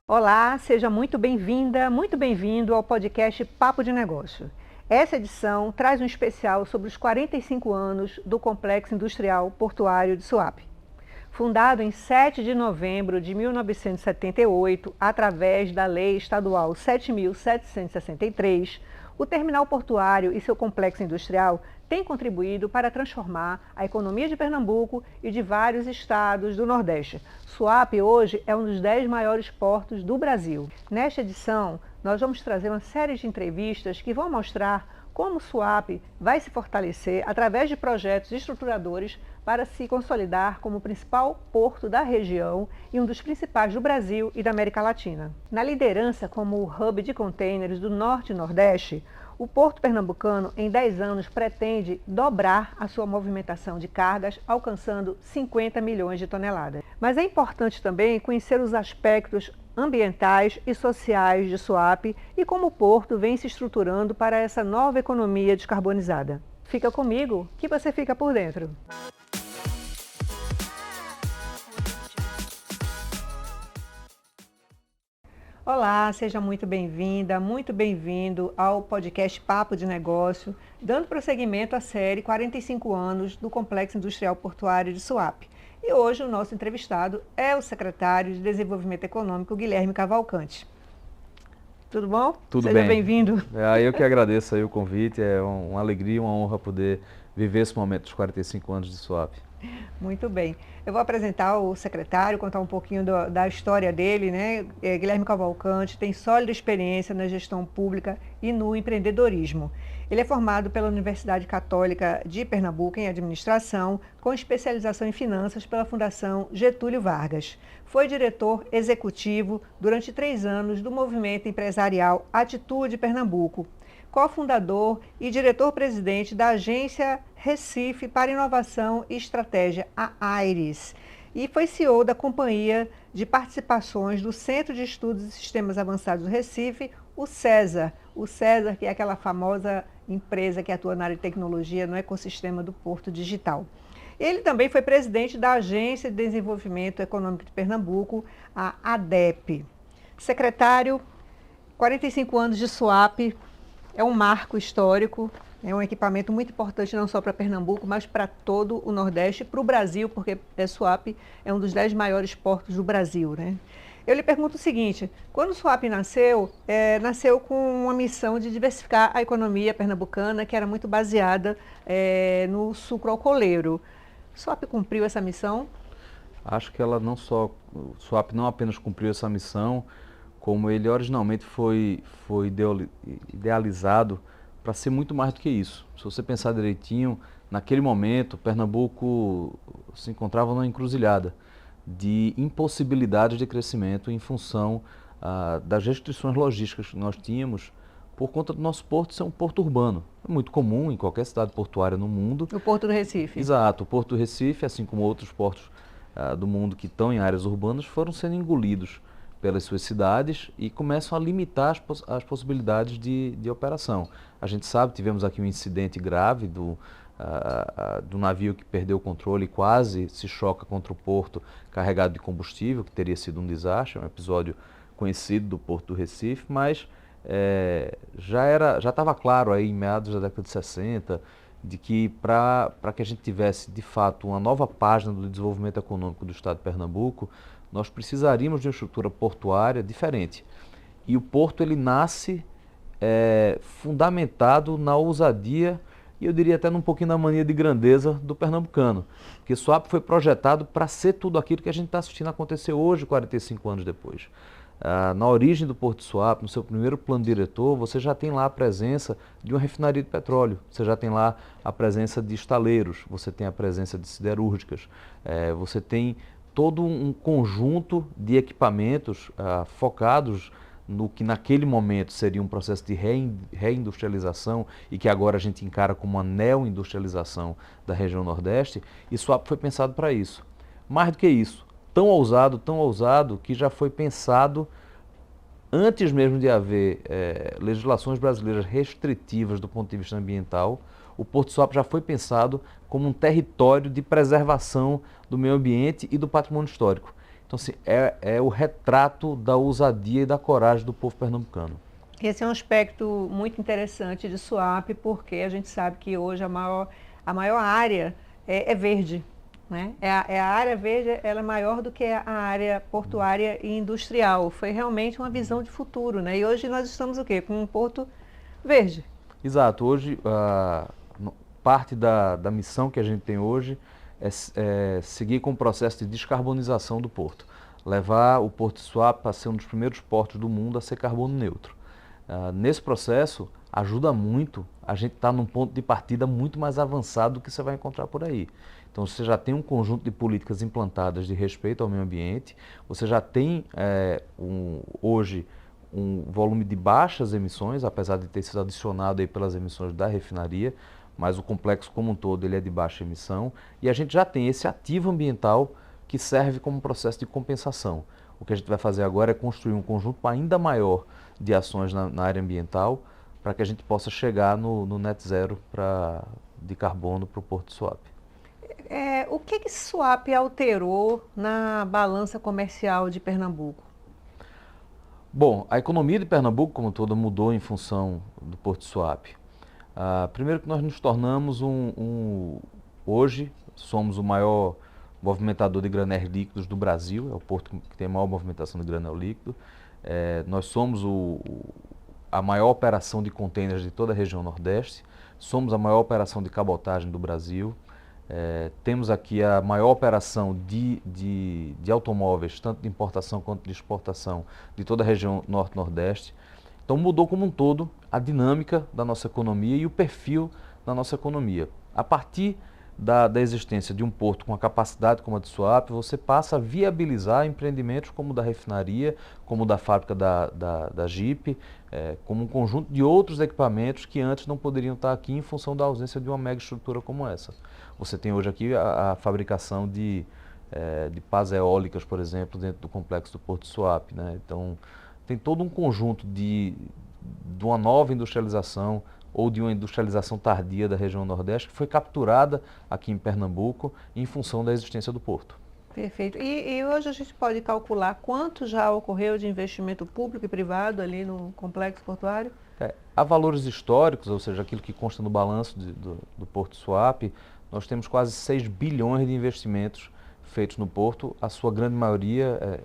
Olá, seja muito bem-vinda, muito bem-vindo ao podcast Papo de Negócio. Essa edição traz um especial sobre os 45 anos do Complexo Industrial Portuário de Suape. Fundado em 7 de novembro de 1978, através da Lei Estadual 7.763, o terminal portuário e seu complexo industrial têm contribuído para transformar a economia de Pernambuco e de vários estados do Nordeste. Suape hoje é um dos 10 maiores portos do Brasil. Nesta edição, nós vamos trazer uma série de entrevistas que vão mostrar como Suape vai se fortalecer através de projetos estruturadores para se consolidar como o principal porto da região e um dos principais do Brasil e da América Latina. Na liderança como o hub de contêineres do Norte e Nordeste, o Porto Pernambucano, em 10 anos, pretende dobrar a sua movimentação de cargas, alcançando 50 milhões de toneladas. Mas é importante também conhecer os aspectos ambientais e sociais de Suape e como o porto vem se estruturando para essa nova economia descarbonizada. Fica comigo que você fica por dentro. Olá, seja muito bem-vinda, muito bem-vindo ao podcast Papo de Negócio, dando prosseguimento à série 45 anos do Complexo Industrial Portuário de Suape. E hoje o nosso entrevistado é o secretário de Desenvolvimento Econômico, Guilherme Cavalcante. Tudo bom? Tudo Seja bem. bem-vindo. Eu que agradeço aí o convite, é uma alegria, uma honra poder viver esse momento dos 45 anos de Suape. Muito bem. Eu vou apresentar o secretário, contar um pouquinho da história dele, né? Guilherme Cavalcante tem sólida experiência na gestão pública e no empreendedorismo. Ele é formado pela Universidade Católica de Pernambuco em administração, com especialização em finanças pela Fundação Getúlio Vargas. Foi diretor executivo durante 3 anos do movimento empresarial Atitude Pernambuco, cofundador e diretor-presidente da Agência Recife para Inovação e Estratégia, a AIRES, e foi CEO da Companhia de Participações do Centro de Estudos e Sistemas Avançados do Recife, o César. O César, que é aquela famosa empresa que atua na área de tecnologia no ecossistema do Porto Digital. Ele também foi presidente da Agência de Desenvolvimento Econômico de Pernambuco, a ADEPE. Secretário, 45 anos de Suape. É um marco histórico, é um equipamento muito importante não só para Pernambuco, mas para todo o Nordeste e para o Brasil, porque Suape é um dos 10 maiores portos do Brasil, né? Eu lhe pergunto o seguinte, quando o Suape nasceu, nasceu com uma missão de diversificar a economia pernambucana, que era muito baseada no sucro alcooleiro. O Suape cumpriu essa missão? Acho que o Suape não apenas cumpriu essa missão, como ele originalmente foi idealizado para ser muito mais do que isso. Se você pensar direitinho, naquele momento, Pernambuco se encontrava numa encruzilhada de impossibilidades de crescimento em função das restrições logísticas que nós tínhamos por conta do nosso porto ser um porto urbano. É muito comum em qualquer cidade portuária no mundo. O Porto do Recife. Exato, o Porto do Recife, assim como outros portos do mundo que estão em áreas urbanas, foram sendo engolidos pelas suas cidades e começam a limitar as possibilidades de operação. A gente sabe, tivemos aqui um incidente grave do navio que perdeu o controle e quase se choca contra o porto carregado de combustível, que teria sido um desastre, um episódio conhecido do Porto do Recife, mas já estava claro aí em meados da década de 60 de que para que a gente tivesse de fato uma nova página do desenvolvimento econômico do estado de Pernambuco, nós precisaríamos de uma estrutura portuária diferente. E o porto ele nasce fundamentado na ousadia e eu diria até num pouquinho na mania de grandeza do pernambucano. Porque Suape foi projetado para ser tudo aquilo que a gente está assistindo acontecer hoje, 45 anos depois. Na origem do Porto de Suape, no seu primeiro plano diretor, você já tem lá a presença de uma refinaria de petróleo, você já tem lá a presença de estaleiros, você tem a presença de siderúrgicas, você tem todo um conjunto de equipamentos focados no que naquele momento seria um processo de reindustrialização e que agora a gente encara como uma neoindustrialização da região Nordeste, e Suape foi pensado para isso. Mais do que isso, tão ousado que já foi pensado antes mesmo de haver legislações brasileiras restritivas do ponto de vista ambiental. O Porto de Suape já foi pensado como um território de preservação do meio ambiente e do patrimônio histórico. Então, assim, é o retrato da ousadia e da coragem do povo pernambucano. Esse é um aspecto muito interessante de Suape, porque a gente sabe que hoje a maior área é verde, né? A área verde, ela é maior do que a área portuária e industrial. Foi realmente uma visão de futuro, né? E hoje nós estamos o quê? Com um porto verde. Exato. Hoje, parte da missão que a gente tem hoje é seguir com o processo de descarbonização do porto. Levar o Porto de Suape a ser um dos primeiros portos do mundo a ser carbono neutro. Nesse processo, ajuda muito a gente estar num ponto de partida muito mais avançado do que você vai encontrar por aí. Então, você já tem um conjunto de políticas implantadas de respeito ao meio ambiente, você já tem hoje um volume de baixas emissões, apesar de ter sido adicionado aí pelas emissões da refinaria, mas o complexo como um todo ele é de baixa emissão, e a gente já tem esse ativo ambiental que serve como processo de compensação. O que a gente vai fazer agora é construir um conjunto ainda maior de ações na área ambiental para que a gente possa chegar no net zero de carbono para o Porto de Suape. O que Suape alterou na balança comercial de Pernambuco? Bom, a economia de Pernambuco, como toda, mudou em função do Porto de Suape. Primeiro que nós nos tornamos hoje somos o maior movimentador de granéis líquidos do Brasil, é o porto que tem a maior movimentação de granel líquido. Nós somos a maior operação de contêineres de toda a região Nordeste, somos a maior operação de cabotagem do Brasil, temos aqui a maior operação de automóveis, tanto de importação quanto de exportação, de toda a região Norte-Nordeste. Então mudou como um todo a dinâmica da nossa economia e o perfil da nossa economia. A partir da existência de um porto com a capacidade como a de Suape, você passa a viabilizar empreendimentos como o da refinaria, como o da fábrica da Jeep, como um conjunto de outros equipamentos que antes não poderiam estar aqui em função da ausência de uma mega estrutura como essa. Você tem hoje aqui a fabricação de pás eólicas, por exemplo, dentro do complexo do Porto de Suape, né? Então, tem todo um conjunto de uma nova industrialização ou de uma industrialização tardia da região Nordeste que foi capturada aqui em Pernambuco em função da existência do porto. Perfeito. E hoje a gente pode calcular quanto já ocorreu de investimento público e privado ali no complexo portuário? Há valores históricos, ou seja, aquilo que consta no balanço do Porto de Suape, nós temos quase 6 bilhões de investimentos feitos no porto, a sua grande maioria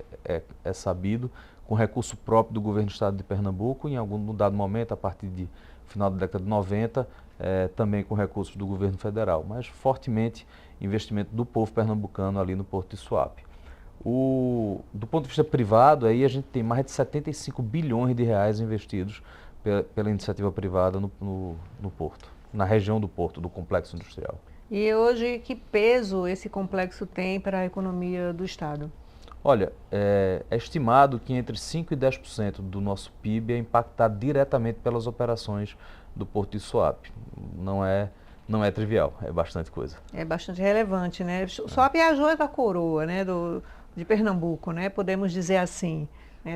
é sabido, com recurso próprio do governo do estado de Pernambuco, em algum dado momento, a partir de final da década de 90, também com recursos do governo federal, mas fortemente investimento do povo pernambucano ali no Porto de Suape. Do ponto de vista privado, aí a gente tem mais de 75 bilhões de reais investidos pela iniciativa privada no porto, na região do porto, do complexo industrial. E hoje, que peso esse complexo tem para a economia do estado? Olha, é estimado que entre 5% e 10% do nosso PIB é impactado diretamente pelas operações do Porto de Suape. Não é trivial, é bastante coisa. É bastante relevante, né? Suape é a joia da coroa, né, de Pernambuco, né? Podemos dizer assim.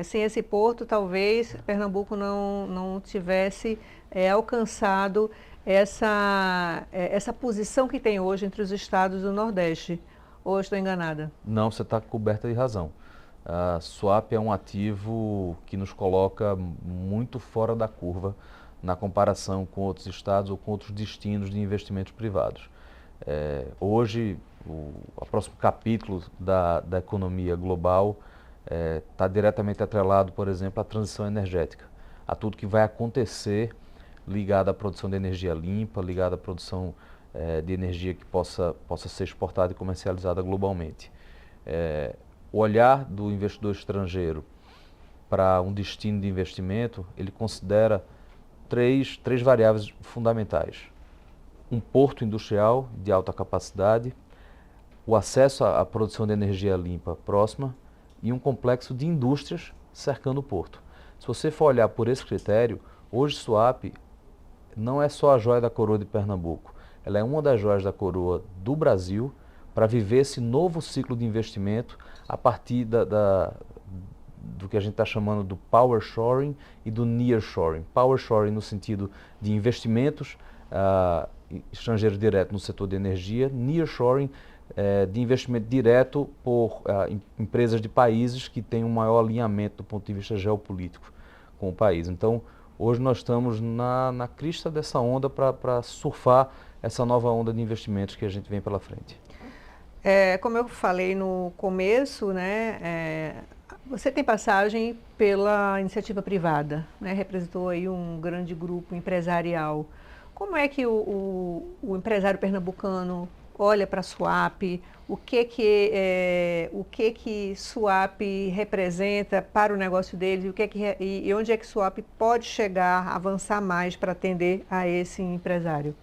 Sem esse porto, talvez Pernambuco não tivesse alcançado essa posição que tem hoje entre os estados do Nordeste. Ou estou enganada? Não, você está coberta de razão. A Suape é um ativo que nos coloca muito fora da curva na comparação com outros estados ou com outros destinos de investimentos privados. Hoje, o próximo capítulo da economia global está diretamente atrelado, por exemplo, à transição energética, a tudo que vai acontecer ligado à produção de energia limpa, ligado à produção de energia que possa ser exportada e comercializada globalmente. O olhar do investidor estrangeiro para um destino de investimento, ele considera três variáveis fundamentais. Um porto industrial de alta capacidade, o acesso à produção de energia limpa próxima e um complexo de indústrias cercando o porto. Se você for olhar por esse critério, hoje Suape não é só a joia da coroa de Pernambuco, ela é uma das joias da coroa do Brasil para viver esse novo ciclo de investimento a partir do que a gente está chamando do power shoring e do nearshoring. Power shoring no sentido de investimentos estrangeiros diretos no setor de energia, nearshoring de investimento direto por empresas de países que têm um maior alinhamento do ponto de vista geopolítico com o país. Então, hoje nós estamos na crista dessa onda para surfar essa nova onda de investimentos que a gente vem pela frente. Como eu falei no começo, né, você tem passagem pela iniciativa privada, né, representou aí um grande grupo empresarial. Como é que o empresário pernambucano olha para a SUAP? O que SUAP representa para o negócio dele? E onde é que SUAP pode chegar, avançar mais para atender a esse empresário?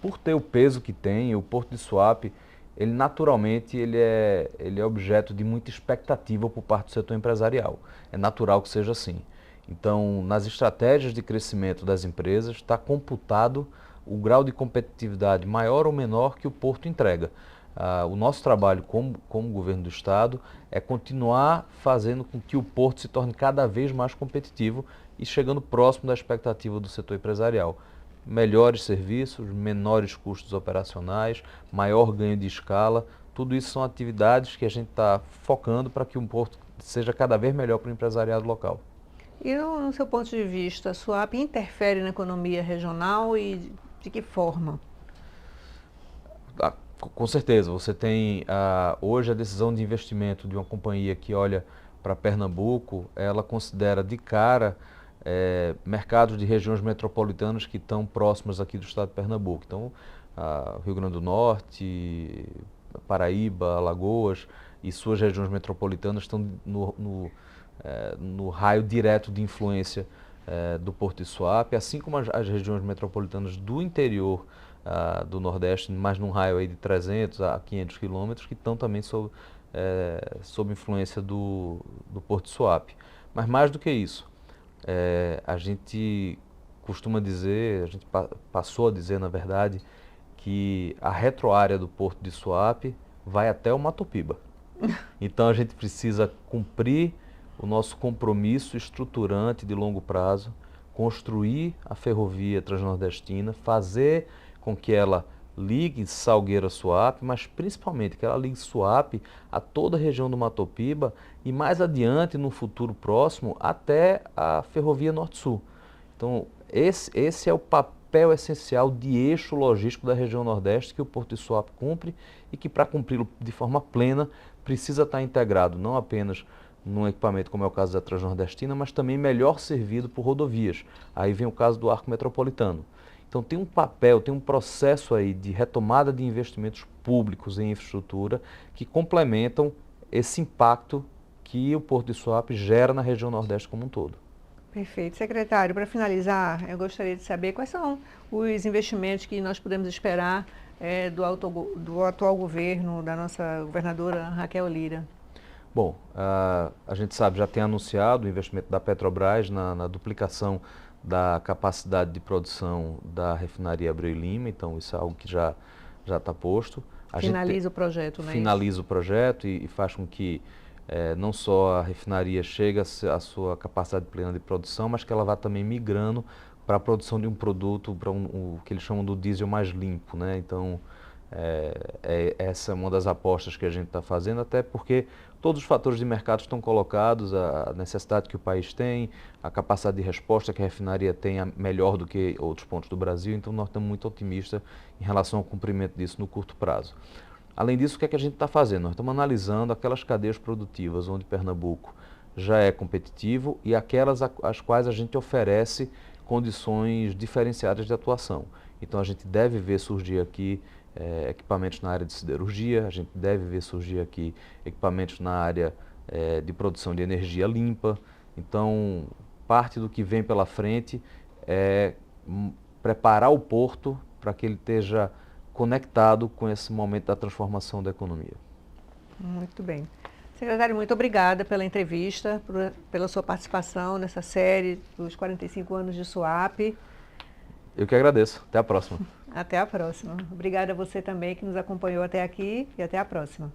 Por ter o peso que tem, o Porto de Suape, ele naturalmente ele é objeto de muita expectativa por parte do setor empresarial. É natural que seja assim. Então, nas estratégias de crescimento das empresas, está computado o grau de competitividade maior ou menor que o Porto entrega. O nosso trabalho como governo do Estado é continuar fazendo com que o Porto se torne cada vez mais competitivo e chegando próximo da expectativa do setor empresarial. Melhores serviços, menores custos operacionais, maior ganho de escala, tudo isso são atividades que a gente está focando para que o Porto seja cada vez melhor para o empresariado local. E no seu ponto de vista, a SUAP interfere na economia regional e de que forma? Com certeza, você tem hoje a decisão de investimento de uma companhia que olha para Pernambuco, ela considera de cara mercados de regiões metropolitanas que estão próximas aqui do estado de Pernambuco. Então, Rio Grande do Norte, Paraíba, Alagoas e suas regiões metropolitanas estão no raio direto de influência do Porto de Suape, assim como as regiões metropolitanas do interior do Nordeste, mais num raio aí de 300 a 500 quilômetros, que estão também sob influência do Porto de Suape. Mas mais do que isso, a gente costuma dizer, a gente passou a dizer, na verdade, que a retroárea do Porto de Suape vai até o Matopiba. Então a gente precisa cumprir o nosso compromisso estruturante de longo prazo, construir a ferrovia transnordestina, fazer com que ela ligue Salgueira-Suape, mas principalmente que ela ligue Suape a toda a região do Matopiba e mais adiante, no futuro próximo, até a ferrovia Norte-Sul. Então, esse é o papel essencial de eixo logístico da região Nordeste que o Porto de Suape cumpre e que, para cumpri-lo de forma plena, precisa estar integrado não apenas num equipamento como é o caso da Transnordestina, mas também melhor servido por rodovias. Aí vem o caso do Arco Metropolitano. Então tem um papel, tem um processo aí de retomada de investimentos públicos em infraestrutura que complementam esse impacto que o Porto de Suape gera na região Nordeste como um todo. Perfeito. Secretário, para finalizar, eu gostaria de saber quais são os investimentos que nós podemos esperar do atual governo, da nossa governadora Raquel Lira. Bom, a gente sabe, já tem anunciado o investimento da Petrobras na duplicação da capacidade de produção da refinaria Abreu e Lima, então isso é algo que já está posto. Finaliza o projeto, né? Finaliza o projeto e faz com que não só a refinaria chegue à sua capacidade plena de produção, mas que ela vá também migrando para a produção de um produto, para o que eles chamam do diesel mais limpo, né? Então, essa é uma das apostas que a gente está fazendo, até porque todos os fatores de mercado estão colocados, a necessidade que o país tem, a capacidade de resposta que a refinaria tem melhor do que outros pontos do Brasil, então nós estamos muito otimistas em relação ao cumprimento disso no curto prazo. Além disso, o que é que a gente está fazendo? Nós estamos analisando aquelas cadeias produtivas onde Pernambuco já é competitivo e aquelas às quais a gente oferece condições diferenciadas de atuação. Então a gente deve ver surgir aqui equipamentos na área de siderurgia, a gente deve ver surgir aqui equipamentos na área de produção de energia limpa. Então, parte do que vem pela frente é preparar o porto para que ele esteja conectado com esse momento da transformação da economia. Muito bem. Secretário, muito obrigada pela entrevista, pela sua participação nessa série dos 45 anos de SUAP. Eu que agradeço. Até a próxima. Até a próxima. Obrigada a você também que nos acompanhou até aqui e até a próxima.